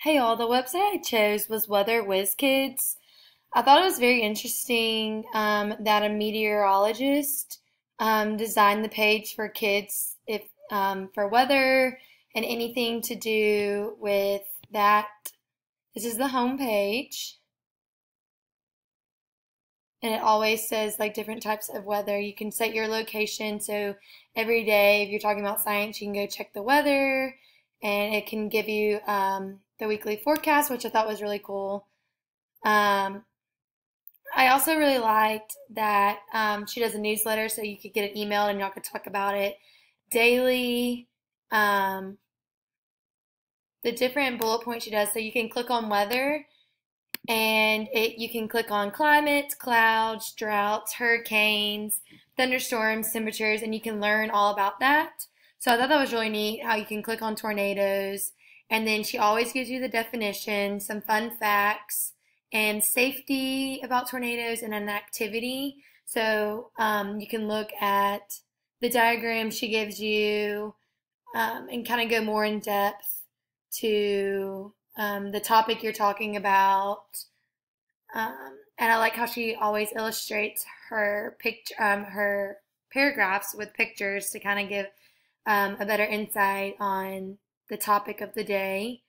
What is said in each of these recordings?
Hey all, the website I chose was Weather Whiz Kids. I thought it was very interesting that a meteorologist designed the page for kids if for weather and anything to do with that. This is the home page, and it always says like different types of weather. You can set your location, so every day, if you're talking about science, you can go check the weather, and it can give you the weekly forecast, which I thought was really cool. Um, I also really liked that she does a newsletter, so you could get an email and y'all could talk about it daily. Um, the different bullet points she does, so you can click on weather, and you can click on climate, clouds, droughts, hurricanes, thunderstorms, temperatures, and you can learn all about that. So I thought that was really neat how you can click on tornadoes, and then she always gives you the definition, some fun facts, and safety about tornadoes and an activity. So you can look at the diagram she gives you and kind of go more in depth to the topic you're talking about. And I like how she always illustrates her paragraphs with pictures to kind of give a better insight on the topic of the day.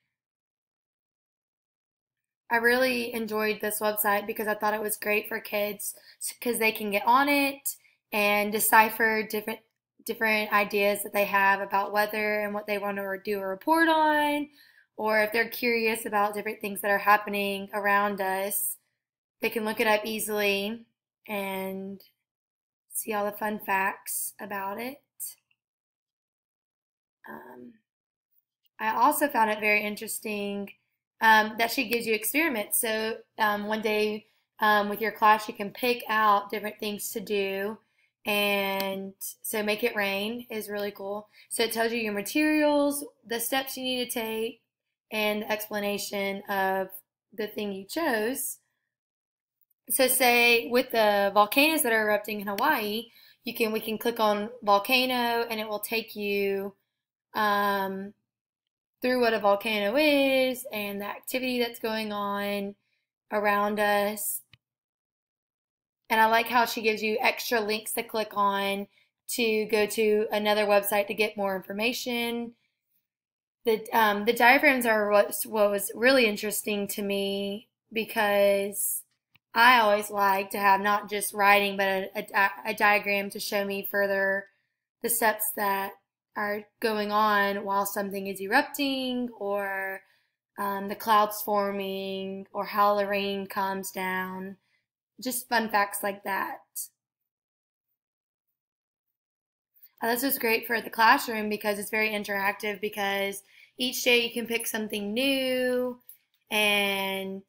I really enjoyed this website because I thought it was great for kids because they can get on it and decipher different ideas that they have about weather and what they want to do a report on, or if they're curious about different things that are happening around us, they can look it up easily and see all the fun facts about it. Um, I also found it very interesting that she gives you experiments. So one day with your class, you can pick out different things to do. And so make it rain is really cool. So it tells you your materials, the steps you need to take, and the explanation of the thing you chose. So say with the volcanoes that are erupting in Hawaii, we can click on volcano and it will take you um, through what a volcano is and the activity that's going on around us. And I like how she gives you extra links to click on to go to another website to get more information. The diagrams are what was really interesting to me because I always like to have not just writing but a diagram to show me further the steps that are going on while something is erupting or the clouds forming or how the rain comes down. Just fun facts like that. This was great for the classroom because it's very interactive because each day you can pick something new and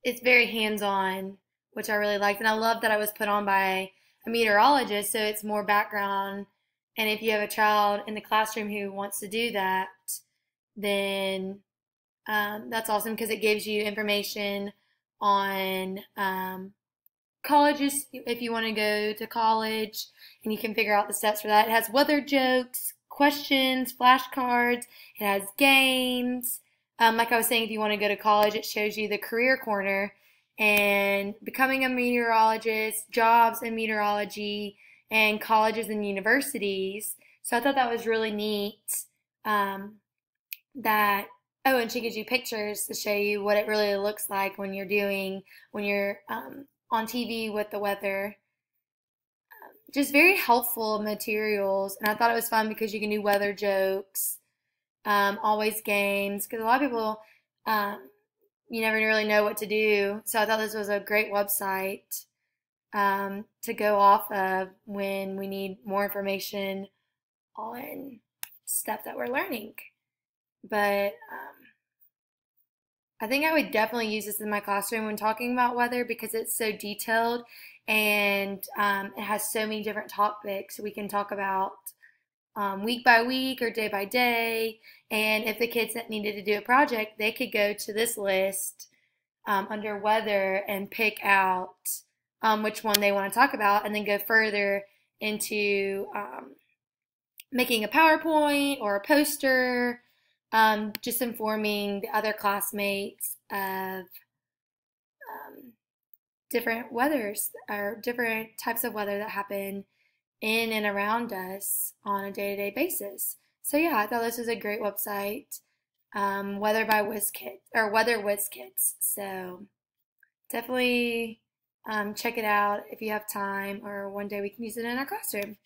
it's very hands-on, which I really liked. And I love that I was put on by a meteorologist, so it's more background. And if you have a child in the classroom who wants to do that, then that's awesome because it gives you information on colleges if you want to go to college and you can figure out the steps for that. It has weather jokes, questions, flashcards, it has games. Like I was saying, if you want to go to college, it shows you the career corner and becoming a meteorologist, jobs in meteorology, and colleges and universities. So I thought that was really neat. Um, that Oh, and she gives you pictures to show you what it really looks like when you're on TV with the weather. Just very helpful materials, and I thought it was fun because you can do weather jokes, always games, because a lot of people you never really know what to do. So I thought this was a great website to go off of when we need more information on stuff that we're learning. But I think I would definitely use this in my classroom when talking about weather because it's so detailed and it has so many different topics we can talk about week by week or day by day. And if the kids that needed to do a project, they could go to this list under weather and pick out which one they want to talk about and then go further into making a PowerPoint or a poster just informing the other classmates of different weathers or different types of weather that happen in and around us on a day-to-day basis. So yeah, I thought this was a great website, Weather by WizKids or Weather WizKids. So definitely check it out if you have time, or one day we can use it in our classroom.